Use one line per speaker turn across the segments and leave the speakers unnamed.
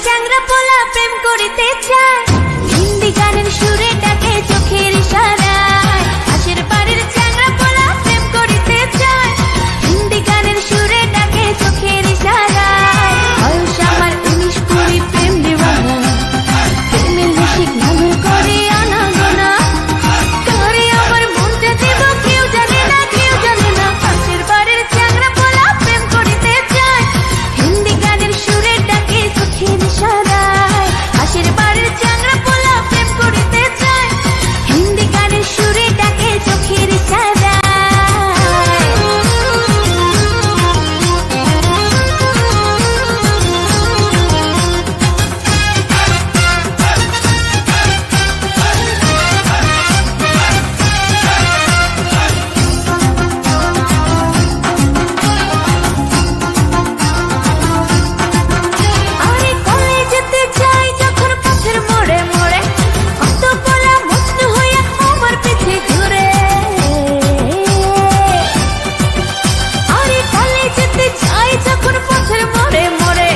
চ্যাংড়া পোলা প্রেম করিতে চায়, হিন্দি গানের সুরে ডাকে চোখের ইশারায়। পাশের বাড়ির চ্যাংড়া পোলা প্রেম করিতে চায়, হিন্দি গানের সুরে ডাকে চোখের ইশারায়। বয়স আমার 19-20, প্রেম দিওয়ানা, প্রেমের রসিক নামের করে আনাগোনা। কারে আমার মনটা দেব কেউ জানে না, কেউ জানে না। পাশের বাড়ির চ্যাংড়া পোলা প্রেম করিতে চায়, হিন্দি গানের সুরে ডাকে চোখের ইশারায়। পাশের বাড়ির চ্যাংড়া পোলা প্রেম করিতে চায়, হিন্দি গানের সুরে ডাকে চোখের ইশারায়। আরে কলেজেতে যাই যখন পথের মোড়ে মোড়ে, কত পোলা মজনু হইয়া আমার পিছে ঘুরে। আরে কলেজেতে যাই যখন পথের মোড়ে মোড়ে,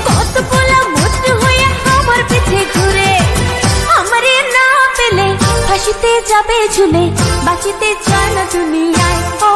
কত পোলা মজনু হইয়া আমার পিছে ঘুরে। আমারে না পেলে ফাঁসিতে যাবে ঝুলে, বাঁচিতে চায় না দুনিয়ায়। ও